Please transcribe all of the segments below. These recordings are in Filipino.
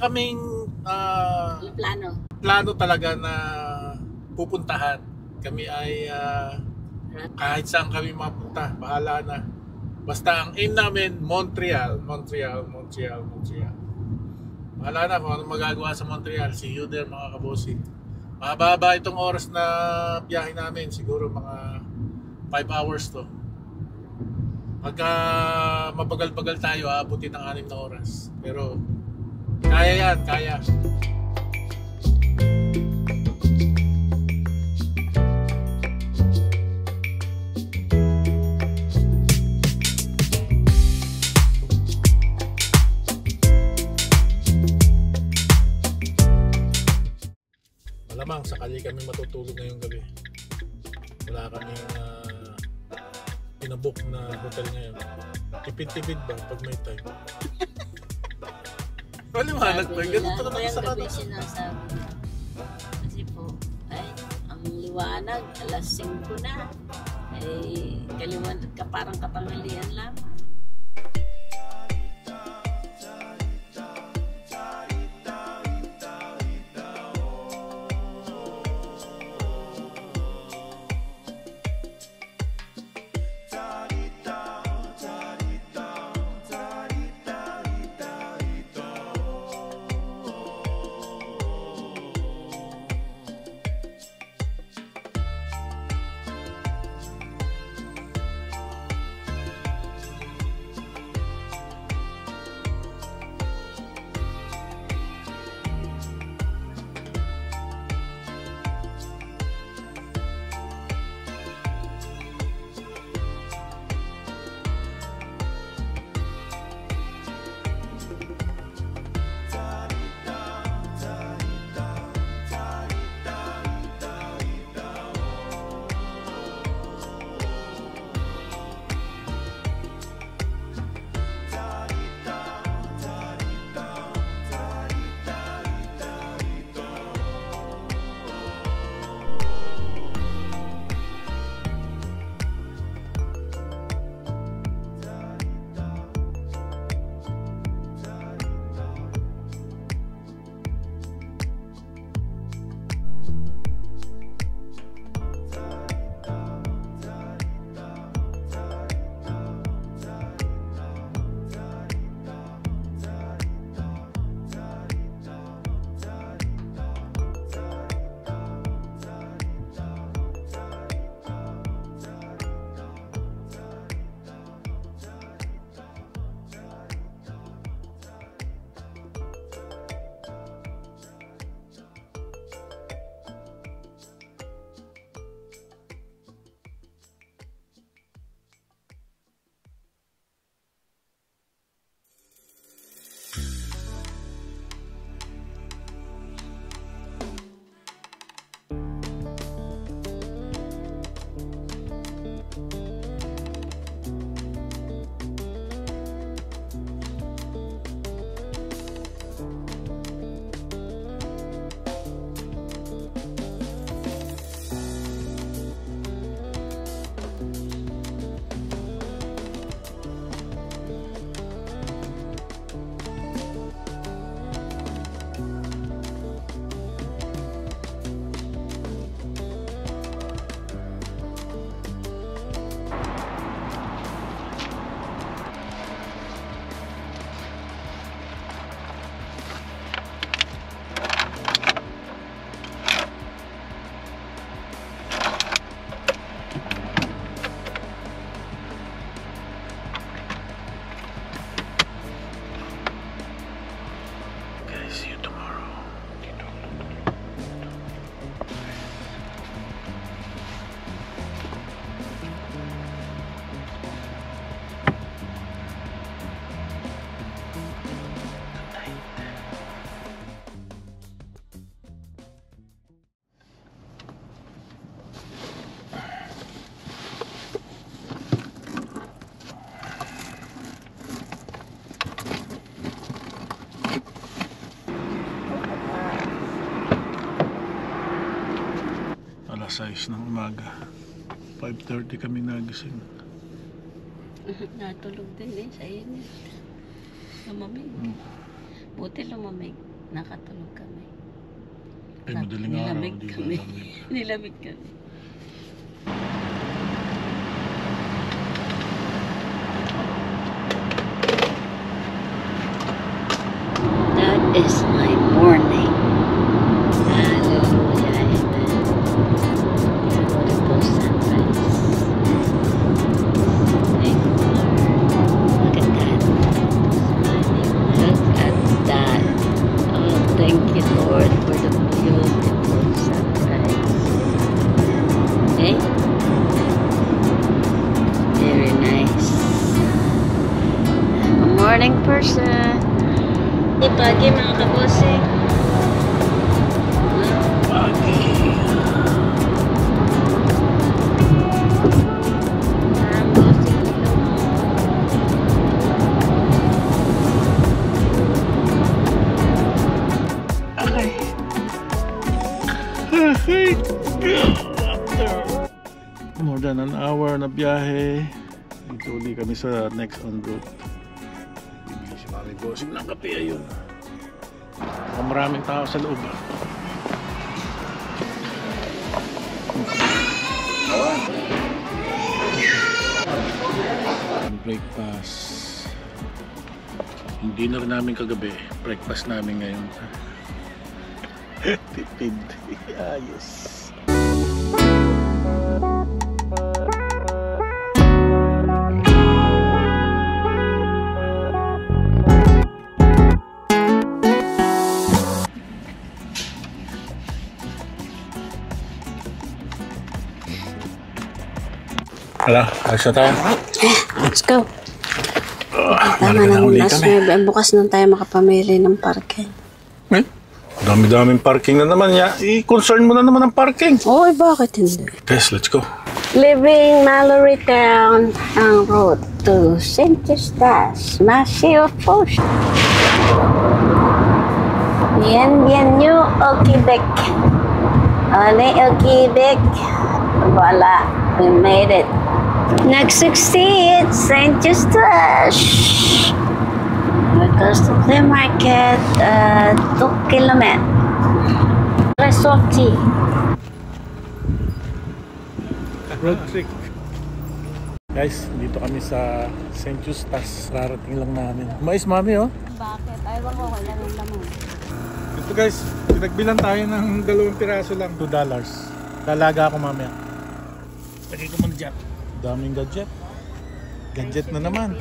kaming plano talaga na pupuntahan. Kami ay kahit saan kami mapunta, bahala na. Basta ang aim namin, Montreal. Bahala na kung anong magagawa sa Montreal. See you there mga kabosi. Mahaba itong oras na biyahe namin. Siguro mga 5 hours to. Pagka mabagal-bagal tayo, aabutin ng 6 na oras. Pero kaya yan, kaya. Malamang sakali kami matutulog ngayong gabi. Wala kaming pinabook na hotel ngayon. Tipid-tipid ba pag may time? Maliwanag pa. Ganito naman sa gabi sinasabi. Kasi po, ay, ang liwanag, alas 5 na. Ay, kaliwanag ka parang katanghalian lang. Alas 6 ng umaga. 5:30 kami nagising. Natulog din sa init. Lumamig. Buti lumamig. Nakatulog kami. Ay, madaling araw. Nilamig Di ba? kami. Nilamig kami. That is my morning. Hallelujah. Amen. Beautiful sunrise. Thank you, Lord. Look at that. Look at that. Oh, thank you, Lord, for the beautiful sunrise. Okay? Very nice. I'm a morning person. Pagi mga kabosing. Pagi. More than an hour na biyahe. Dito uli kami sa next en route. Bibili si Mami Bossing ng kape, ayun. Maraming tao sa loob. Breakfast. Hindi na rin namin kagabi. Breakfast namin ngayon. Tipid. Ayos. Hala, ayos na tayo. Let's go. Tama Balik na na uli last kami. May bukas nun tayo makapamili ng parking. Eh? Dami-daming parking na naman ya. I-concern mo na naman ang parking. Oy, bakit hindi? Tess, let's go. Leaving Mallory Town en route to St. Eustace, Massif Post. Bienvenue au Quebec. Allez au Quebec. Voila, we made it. Next exit, St. Eustace. We're close to the market, 2 kilometers. Ressorti. Road trip. Guys, dito kami sa St. Eustace. Rarating lang namin. Mais, Mami, oh. Bakit? Ayaw ko, kailan yung laman. Ito guys, pinagbilan tayo ng 2 piraso lang. $2. Dalaga ako mamaya. Lagay ko muna dyan. Daming gadget. Gadget na naman.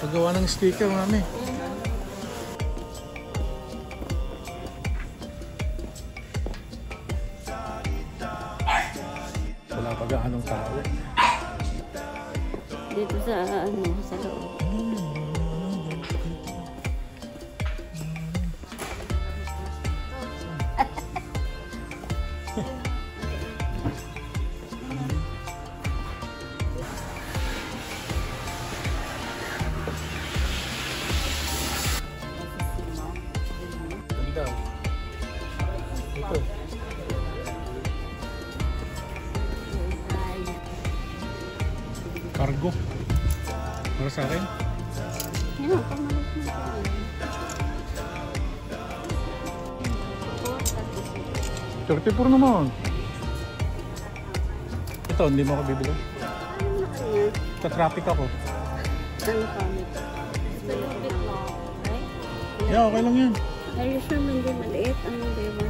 Paggawa ng sticker, Mami. Wala pa gaanong tao. Dito sa sa loob. Ganda. Ito. Cargo. Para sa akin. Yan, pamalit mo tayo. 34 naman. Ito, hindi mo ako bibili. Ano na kanya? Sa traffic ako. Ano pamit? It's a little bit long, right? Yeah, okay lang yan. Are you sure hindi maliit? Ano, diba?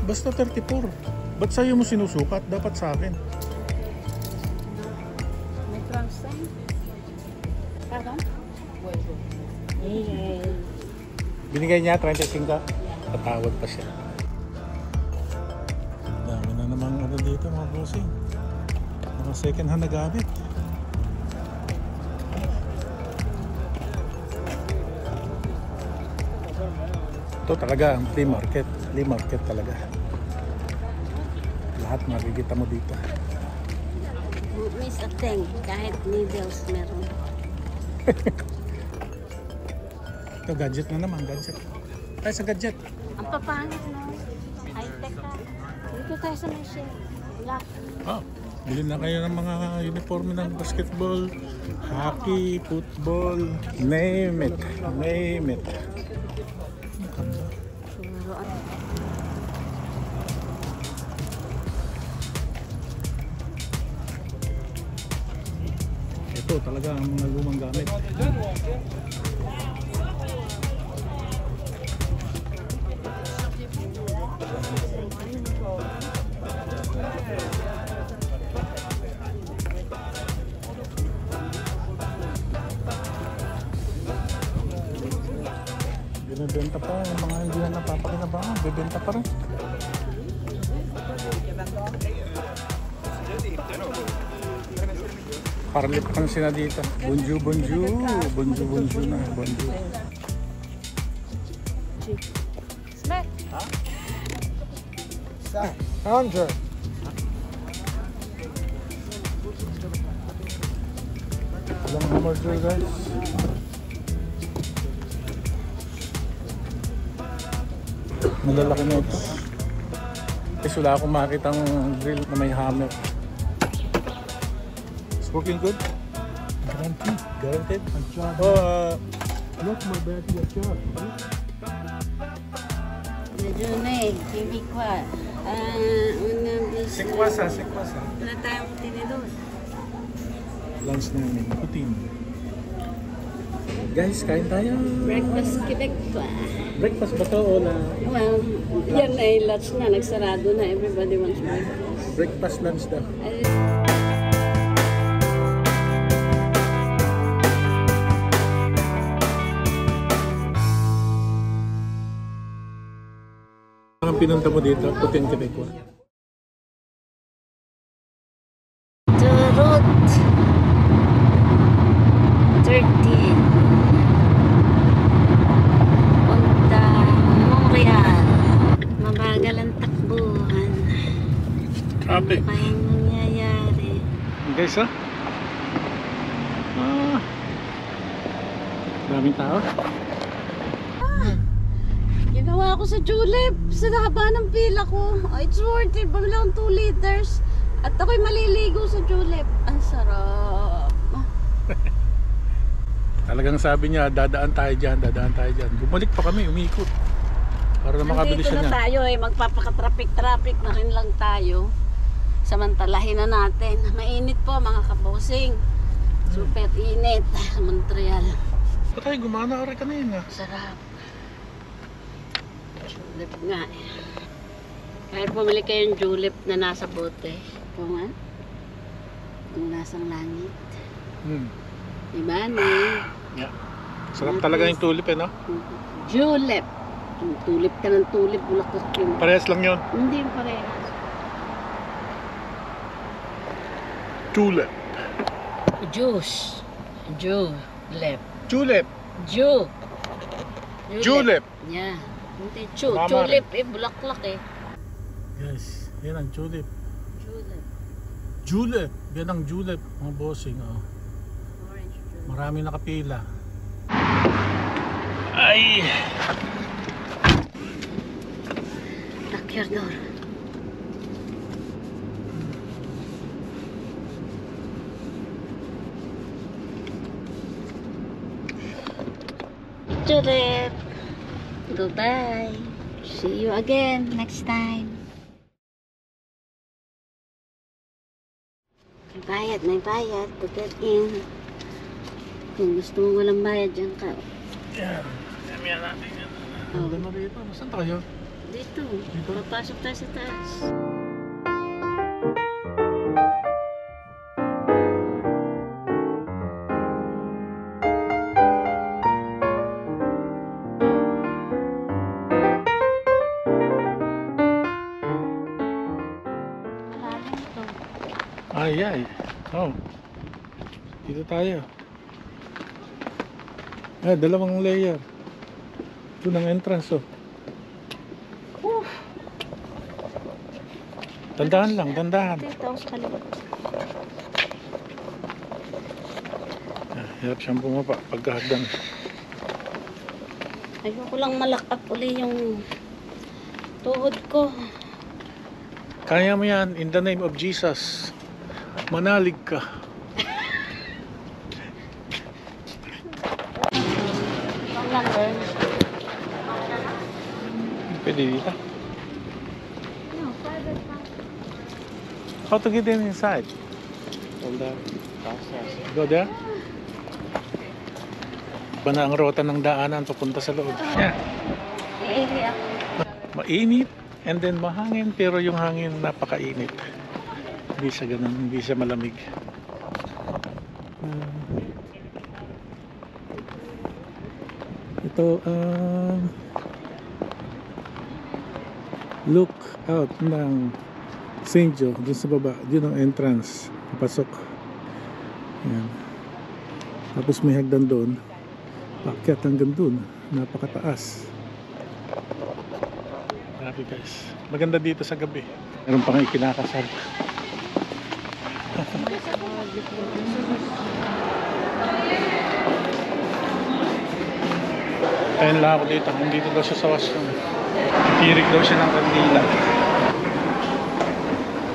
Basta 34. Ba't sa'yo mo sinusukat? Dapat sa akin. May trunk sign? Pardon? Yeah. Binigay niya 35. Tatawad pa siya. Dami na namang ano dito mga bossing. Mga second hand na gamit. Ito talaga ang flea market. Flea market talaga. Lahat makikita mo dito. Miss a thing. Kahit needles meron. Ito gadget na naman. Gadget. Ay sa gadget. Ang papangit, no? High-tech ka. Dito tayo sa machine. Lock. Oh. Bili na kayo ng mga uniforme ng basketball, hockey, football, name it, name it. Ito talaga ang mga lumang gamit. Binibenta pa yung mga hindi na napapakinabangan, bibenta pa rin. Parlip pang sila dito. Bonjour, bonjour. Bonjour, bonjour na. Bonjour. Smack. Huh? 100. Walang hamburger guys. Malalaki na ito. Kasi wala akong makitang grill na may hammer. It's working good? Guaranteed. Guaranteed? Oh, look, my bad, you got shot. Medyo na eh, TV kwa. Unang bis. Sikwasa. Wala tayong tinidor. Lunch namin. Putin. Guys, kain tayo. Breakfast Quebec kwa. Breakfast ba to o na? Well, yan ay lunch na. Nagsarado na. Everybody wants breakfast. Breakfast lunch daw. Ay, Ang pinunta mo dito, Putin Quebec. Turut 13 punta Montreal. Mabagal ang takbuhan. Traffic. Ano kayang nangyayari? Guys, ha? Daming tao. Ginawa ko sa Julep. Sa haba ng pila ko. Oh, it's worth it. Bumili akong 2 liters. At ako'y maliligo sa Julep. Ang sarap. Talagang sabi niya, dadaan tayo dyan. Bumalik pa kami, umikot. Para na makabili Nandito siya na niya. tayo eh. Magpapaka-traffic na rin lang tayo. Samantalahin na natin. Mainit po mga kabosing. Super init sa Montreal. Ba't tayo gumana ka rin kanina? Sarap. Julep nga eh. Kahit bumili kayong julep na nasa bote. Kuman? Yung lasang langit. Diba ni? Yeah. Sarap talaga yung tulip eh, no? Julep. Yung tulip ka ng tulip. Bulaklak yun. Parehas lang yun. Hindi yung parehas. Tulip. Juice. Julep. Julep. Julep. Yeah. Hindi, Mama tulip eh. Bulaklak eh. Yes, yan ang julep. Julep. Julep. Yan ang julep, mga bossing. Oh. Orange julep. Marami nakapila. Ay! Lock your door. Julep. Goodbye. See you again next time. May bayad to get in. Kung gusto mo walang bayad, dyan ka. Yan. Yan natin yan. Oh. Ganda rito. Saan tayo? Dito. Papasok tayo sa taas. Malalim to. Ay. Oh. Dito tayo. Dalawang layer. Ito ng entrance, oh. Dandahan lang, dandahan. Dito ako sa kaliwa. Hirap siyang bumaba pagkahagdan. Ayoko lang malakap uli yung tuhod ko. Kaya mo yan, in the name of Jesus. Manalig ka. Pwede dito. How to get in inside? From the process. Go there. Iba na ang rota ng daanan papunta sa loob. Yeah. Mainit and then mahangin, pero yung hangin napakainit. Hindi siya ganun, hindi siya malamig. Ito look out ng St. Joe dun sa baba, yun ang entrance papasok. Yan. Tapos may hagdan doon, paakyat hanggang doon, napakataas. Grabe guys, maganda dito sa gabi. Meron pang ikinakasal. Ayun lang ako dito, nandito daw siya sa washroom. Tirik daw siya ng kandila.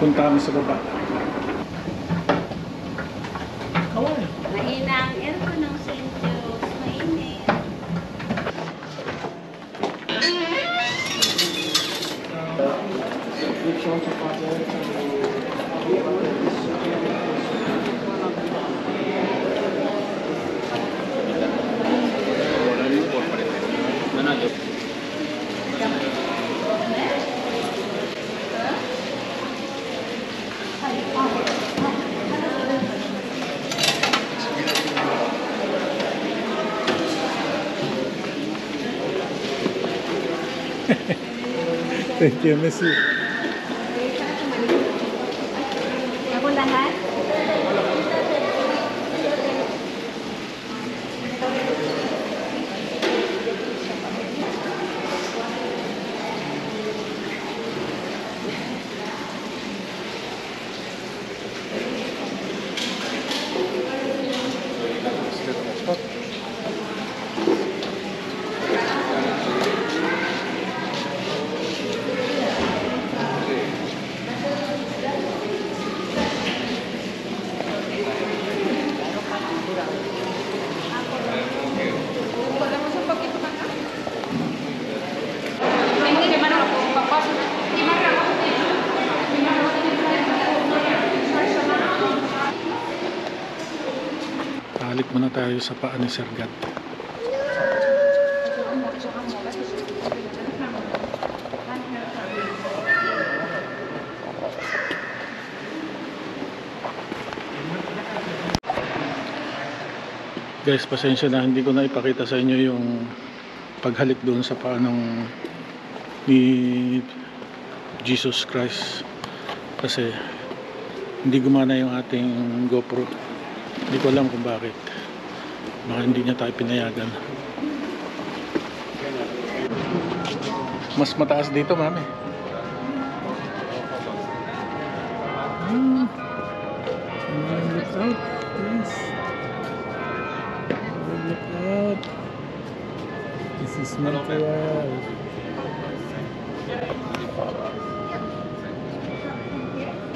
Punta kami sa baba. Kawai. Mahina ang aircon ng St. Joe's. Mainit. Thank you, Messi. Ako lahat? Halik muna tayo sa paa ni Sir Gad. Guys, pasensya na, hindi ko na ipakita sa inyo yung paghalik doon sa paa ng ni Jesus Christ kasi hindi gumana yung ating GoPro. Hindi ko alam kung bakit. Baka hindi niya tayo pinayagan. Mas mataas dito, mami. Look out, please. Look out. This is Montreal.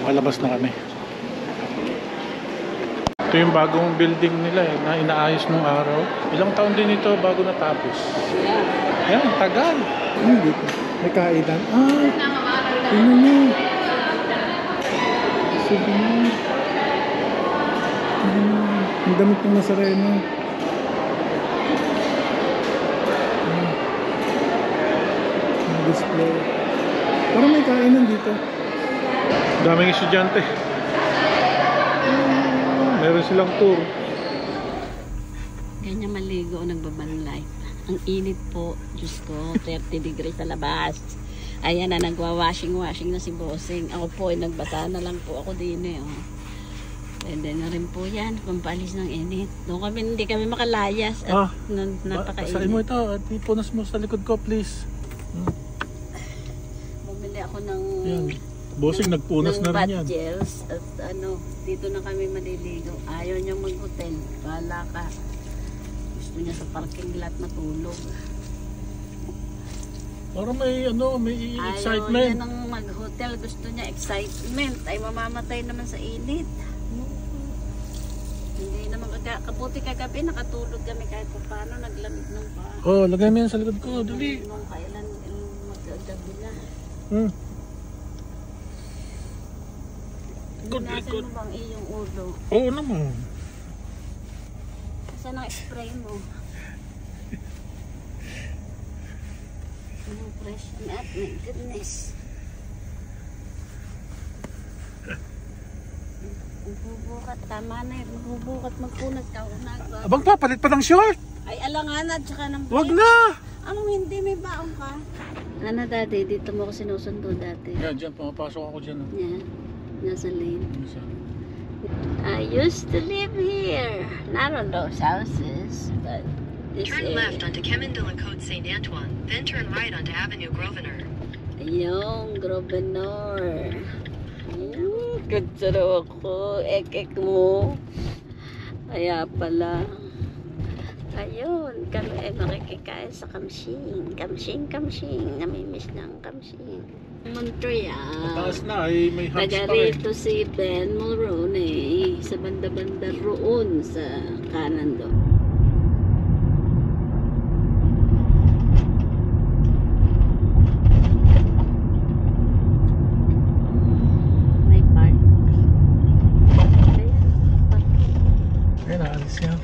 Malabas na kami. Ito yung bagong building nila na inaayos nung araw. Ilang taon din ito bago natapos. Ayan, tagal. Dito. May kainan. Tingnan nyo. Sabi nyo. Ang damit ng Nazareno. May display. Parang may kainan dito. Daming estudyante. Meron silang tour. Ganyan maligo o nagbabanlay. Ang init po. Diyos ko, 30 degrees sa labas. Ayan na, nagwa-washing na si Bossing. Ako po, nagbasa na lang po ako din eh. Oh. Pwede na rin po yan, pampalis ng init. Doon kami, hindi kami makalayas at napakainit. Basahin mo ito at ipunas mo sa likod ko, please. Bumili ako ng... Yan. Bossing, nagpunas na rin yan. Gels at ano, dito na kami maliligo. Ayaw niyang mag-hotel. Bahala ka. Gusto niya sa parking lot matulog. Para may ano, may excitement. Ayaw niya nang mag-hotel. Gusto niya excitement. Ay mamamatay naman sa init. Kabuti kagabi, nakatulog kami kahit pa paano, naglamig nung pa. Oh, lagay mo yan sa likod ko, dali. Nung kailan, magagabi na. Good, Nasaan good. mo bang iyong ulo? Oo naman. Saan ang spray mo? Fresh na, my goodness. Magbubukat, tama na yun. Magbubukat, magpunat ka. Abang pa, palit pa ng short. Ay, alangan at saka ng Wag na. Anong hindi, may baong ka? Ano dati, dito mo ako sinusundo dati. Yan, dyan, pumapasok ako dyan. Yeah, nasa lane. I used to live here. Not on those houses, but this Turn area. left onto Chemin de la Côte Saint Antoine, then turn right onto Avenue Grosvenor. Ayun, Grosvenor. Katsaro ako. Ek mo. Kaya pala. Ayun, kami ay makikikain sa Kamsing. Kamsing. Namimiss ng Kamsing. Montreal. Mataas na, ay may hubs Taga pa rin. rito si Ben Mulroney. Sa banda-banda roon sa kanan doon. May park. Ayan, park. Ayun, naalis yan.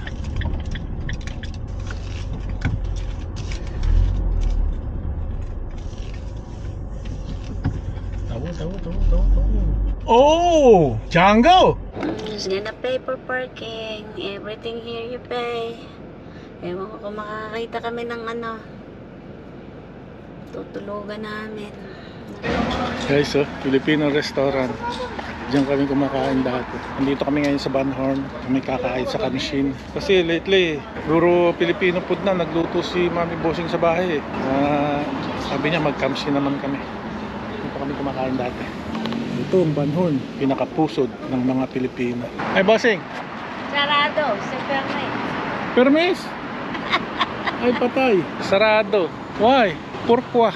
Tawo. Oh! Django! Just gonna pay for parking. Everything here you pay. Ewan ko kung makakita kami ng ano. Tutulugan namin. Guys, Filipino restaurant. Diyan kami kumakain dati. Nandito kami ngayon sa Banhorn. Kami kakain sa Kamshin. Kasi lately, puro Filipino food na. Nagluto si Mami Bossing sa bahay. Sabi niya mag-Kamshin naman kami. Dito kami kumakain dati. Ito ang Banhorn. Pinakapusod ng mga Pilipino. Ay, Bossing! Sarado, si Permit. Permis! Ay, patay. Sarado. Why? Pourquoi?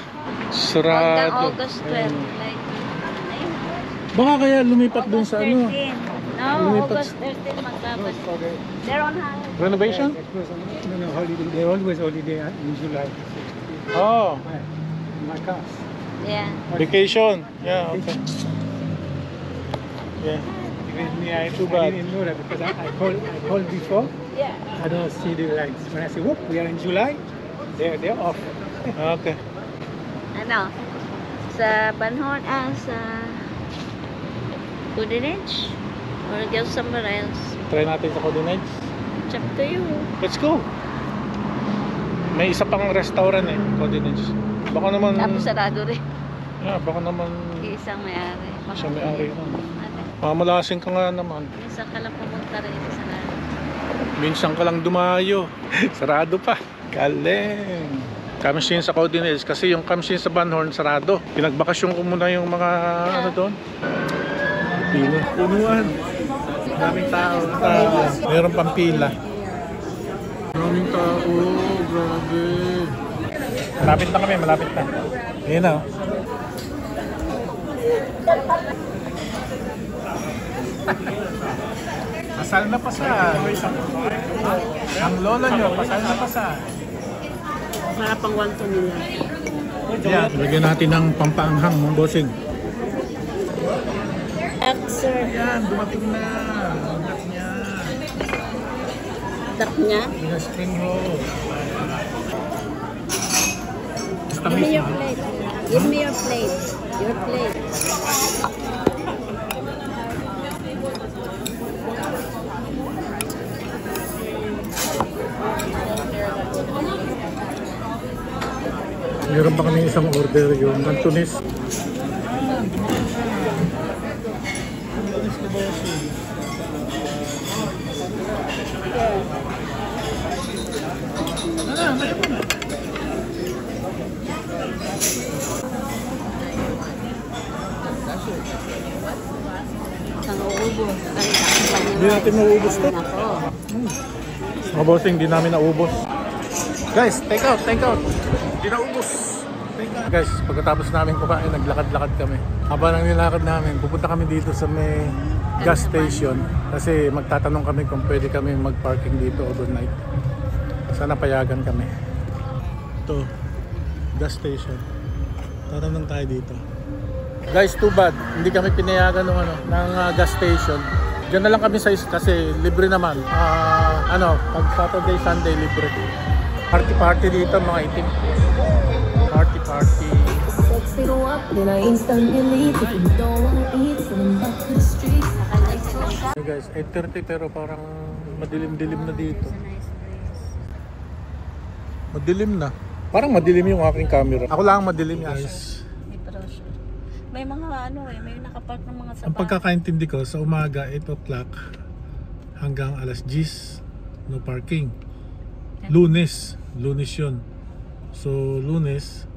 Sarado. August 12. Like, ayun. Baka kaya lumipat dun August sa ano? 13. No, Lumipat August 13 magkabas. They're on holiday. Renovation? No, holiday. They always holiday in July. Oh, My cars. Yeah. vacation. Yeah, okay. Yeah. Even me, I Too bad. didn't know that because I called before. Yeah. I don't see the lights. When I say, whoop, we are in July, they're off. Okay. Ano? Sa Banhorn, sa Goodrich? Or go somewhere else? Try natin sa coordinates. It's up to you. Let's go. May isa pang restaurant coordinates. Baka naman, Tapos sarado rin. yeah, baka naman Isang may-ari. siya may-ari nun. Ano? Mamalasing ka nga naman. Minsan ka lang pumunta rin sa sarado. Minsan ka lang dumayo. Sarado pa. Galing. Kamshin sa coordinates kasi yung Kamshin sa Banhorn sarado. Pinagbakasyon ko muna yung mga ano doon. Pino. Punuan. Daming tao. Meron pang pila. Daming tao. Grabe. Malapit na kami. Malapit na. Ayun na. Pasal na pasal. Ang lola nyo, pasal na pasal. Para pang wanto nila. Yeah, lagyan natin ng pampaanghang, mga bossing. Sir. Yan, dumating na. Dumating niya. Duck niya. Yung spring roll. Give me your plate. Give me your plate. Your plate. Meron pa kami isang order, yung Cantonese. Ang uubos. Hindi natin nauubos to. Nako. Mga bossing, hindi namin naubos. Guys, take out, take out. Hindi naubos. Take out. Guys, pagkatapos namin kumain, naglakad-lakad kami. Habang nang nilakad namin, pupunta kami dito sa may gas station kasi magtatanong kami kung pwede kami mag-parking dito overnight. Sana payagan kami. Ito, gas station. Tatanong tayo dito. Guys, too bad. Hindi kami pinayagan ng gas station. Diyan na lang kami sa kasi libre naman. Pag Saturday, Sunday libre. Party dito mga itim. Party. Then I instantly delete if you don't wanna eat from back to the streets. Hey guys, 8:30 pero parang madilim-dilim na dito. Madilim na. Parang madilim yung aking camera. Ako lang madilim guys. May brochure. May mga may nakapark ng mga Ang pagkakaintindi ko sa umaga 8 o'clock hanggang alas 10 no parking. Lunes yun. So Lunes,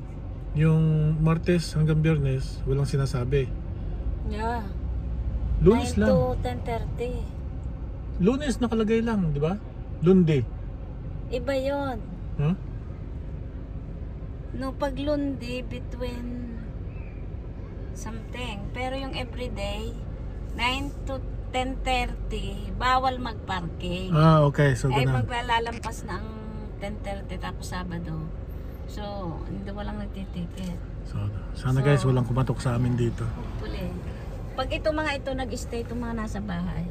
yung Martes hanggang Biyernes walang sinasabi. Yeah. Lunes 9 lang. to 10:30. Lunes nakalagay lang, di ba? Lundi. Iba yon. Huh? No, pag lundi between something. Pero yung everyday 9 to 10:30 bawal magparking. Okay. So Ay ganun. maglalampas na ang 10:30 tapos Sabado. So, hindi walang nagtitiket. So, sana guys walang kumatok sa amin dito. Hopefully. Pag ito mga ito nag-stay, itong mga nasa bahay.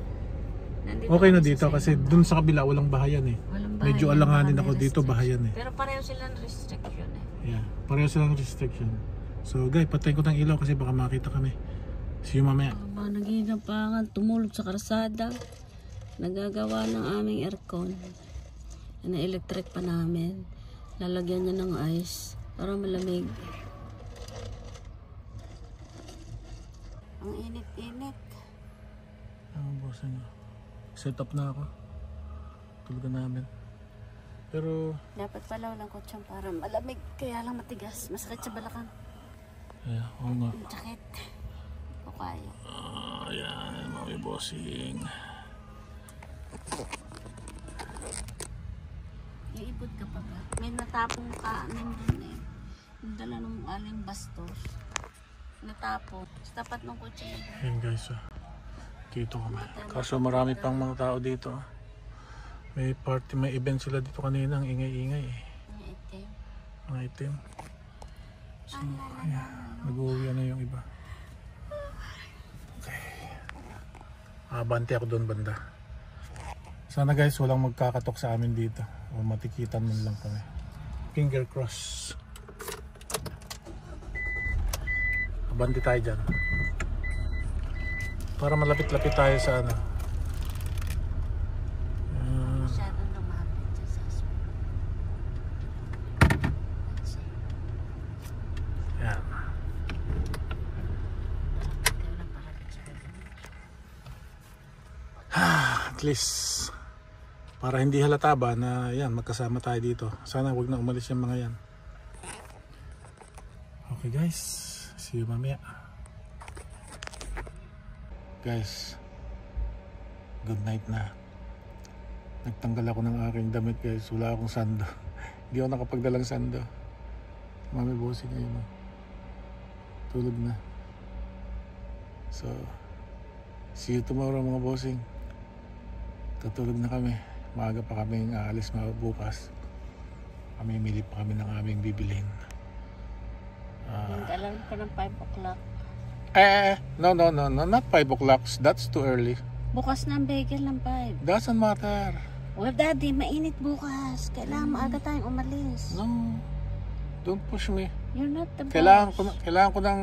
Nandito Okay na kami dito sa kasi Saigon. dun sa kabila walang bahayan eh. Walang bahay, Medyo walang alanganin mga ako dito, restriction. bahayan eh. Pero pareho silang restriction eh. Yeah, pareho silang restriction. So guys, patayin ko ng ilaw kasi baka makita kami. See you mamaya. Naghigapangan, tumulog sa karsada. Nagagawa ng aming aircon. Na-electric pa namin. Lalagyan niya ng ice para malamig. Ang init-init. Boss, set up na ako. Tulugan namin. Pero, Dapat pala walang kutsyon para malamig. Kaya lang matigas. Masakit sa balakang. oo nga. Ang sakit. O kaya. Ayan, mga bossing. Iipod ka pa ba? May natapong kanin dun eh. Yung dala ng aling bastos. Natapong. Sa tapat ng kotse. Ayan guys, dito kami. Kaso marami pang mga tao dito. May party, may event sila dito kanina. Ang ingay-ingay eh. Ang itim. Mga itim. So, ayan. Nag-uwi na yung iba. Okay. Abante ako doon banda. Sana guys, walang magkakatok sa amin dito. O matikitan man lang kami. Finger cross. Abante tayo dyan. Para malapit-lapit tayo sa ano. Masyadong lumapit dyan sa hospital. Yan. Kaya lang palapit sa At least para hindi halata ba na yan magkasama tayo dito. Sana wag na umalis yung mga yan. Okay guys, see you mamaya. Guys, good night na. Nagtanggal ako ng aking damit guys. Wala akong sando. Hindi ako nakapagdalang sando. Mami bossing ngayon. Tulog na. So, see you tomorrow mga bossing. Tutulog na kami. Maaga pa kaming aalis bukas. Mamimili pa kami ng aming bibilhin. alam ko ng 5 o'clock. No, not 5 o'clock. That's too early. Bukas na ang bagel ng 5. Doesn't matter. Well, Daddy, mainit bukas. Kailangan maaga tayong umalis. No, don't push me. You're not the boss. Kailangan ko ng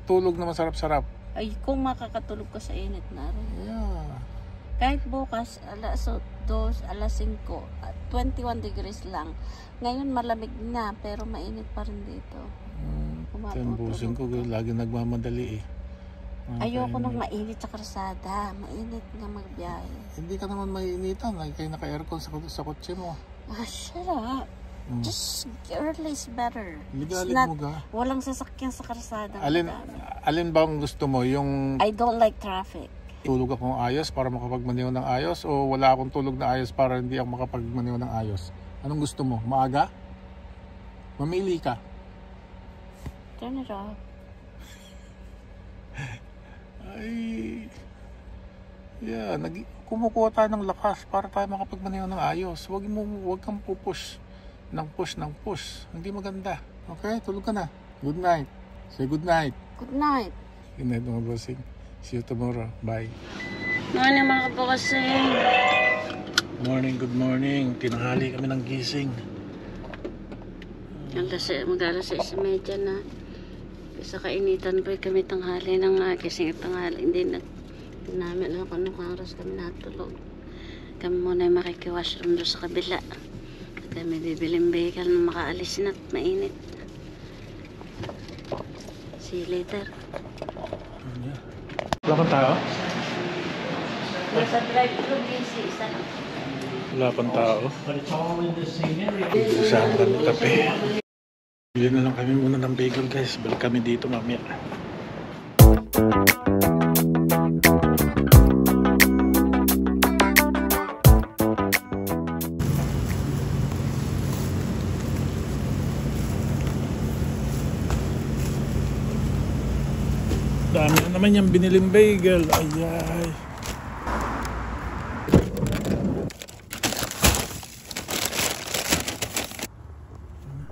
tulog na masarap-sarap. Ay, kung makakatulog ka sa init na rin. Yeah. Kahit bukas, alas 2, alas 5, 21 degrees lang. Ngayon malamig na, pero mainit pa rin dito. Tembusin ko, lagi nagmamadali eh. Ayoko nang mainit sa karsada. Mainit nga magbiyahe. Hindi ka naman maiinitan. Lagi kayo naka-aircon sa kotse mo. Shut up. Just early is better. Ligalig mo ga. Walang sasakyan sa karsada. Alin ba ang gusto mo? Yung I don't like traffic. tulog akong ayos para makapagmaneho ng ayos o wala akong tulog na ayos para hindi ako makapagmaneho ng ayos? Anong gusto mo? Maaga? Mamili ka. Turn it off. Ay, Yeah, kumukuha tayo ng lakas para tayo makapagmaneho ng ayos. Huwag kang push ng push. Hindi maganda. Okay, tulog ka na. Good night. Say good night. Good night. Good night mga bossing. See you tomorrow. Bye. Morning mga kabosing. Morning, good morning. Tinanghali kami ng gising. Mag-alas 6:30 na. Sa kainitan po kami tanghali ng gising at tanghali. Hindi namin alam kung anong oras kami natulog. Kami muna yung makikiwashroom doon sa kabila. At kami bibiling vehicle na makaalis na at mainit. See you later. Wala kang tao? Nasa drive-thru busy. Isa lang. Wala pang tao. Isama kami kape. Bili na lang kami muna ng bagel guys. Balik kami dito mamaya. Dami na naman yung biniling bagel. Ayay.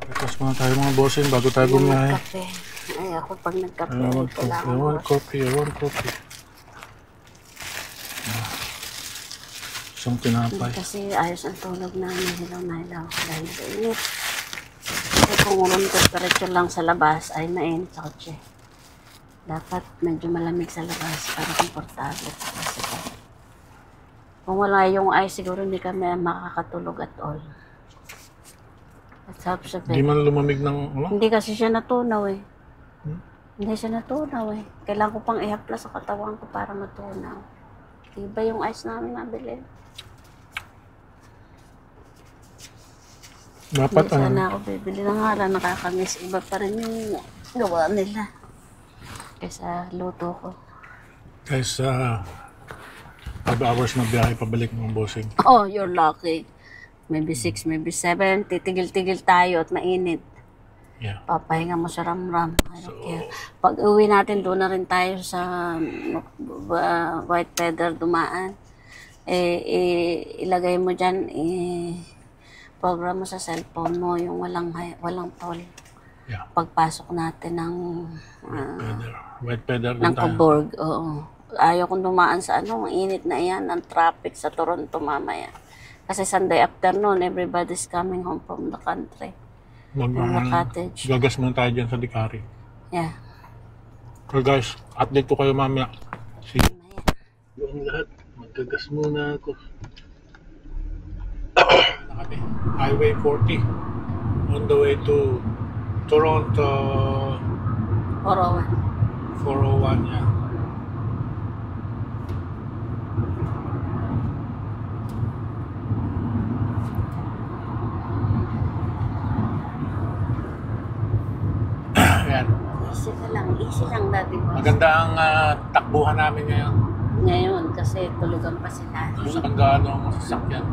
Tapos muna tayo mga bossing bago tayo bumiyahe. Kape. Ay, ako pag nagkape. I want coffee. Isang tinapay. Kasi ayos ang tulog namin. Hilaw na hilaw. Dahil sa init. Kasi kung umuntos diretso lang sa labas ay mainit sa kotse. Dapat medyo malamig sa labas para komportable. Kasi kung wala yung ice, siguro hindi kami makakatulog at all. Let's hope so. Hindi man lumamig ng ano? Hindi kasi siya natunaw eh. Hindi siya natunaw eh. Kailangan ko pang ihapla sa katawan ko para matunaw. Iba yung ice namin nabili. Dapat Hindi sana ako bibili ng hala. Nakakamiss. Iba pa rin yung gawa nila. Kaysa luto ko. Guys, 5 hours na biyahe pabalik ng bossing. Oh, you're lucky. Maybe 6, maybe 7. Titigil-tigil tayo at mainit. Yeah. Papahinga mo sa ramram. I don't care. Pag uwi natin, doon na rin tayo sa White Feather dumaan. Ilagay mo dyan, program mo sa cellphone mo yung walang toll. Yeah. Pagpasok natin ng White Feather ng Coburg. Oo. Ayaw kong dumaan sa ang init na yan, ang traffic sa Toronto mamaya. Kasi Sunday afternoon, everybody's coming home from the country. From the cottage. Gagas muna tayo dyan sa Dikari. Yeah. So guys, update ko kayo mamaya. See you. Yung lahat, maggagas muna ako. Nakati, Highway 40 on the way to Toronto 401, yeah. Ayan. Easy lang dati boss. Maganda ang takbuhan namin ngayon. Ngayon, kasi tulugan pa sila. Sa gaano ang sasakyan.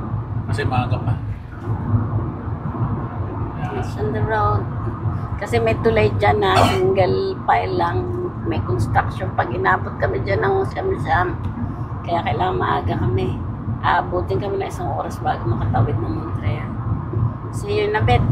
Kasi maaga pa. It's on the road. Kasi may tulay dyan na single file lang. May construction. Pag inabot kami dyan ng Siyam-Siyam, kaya kailangan maaga kami. Aabutin kami na 1 oras bago makatawid ng Montreal. See you in a bit.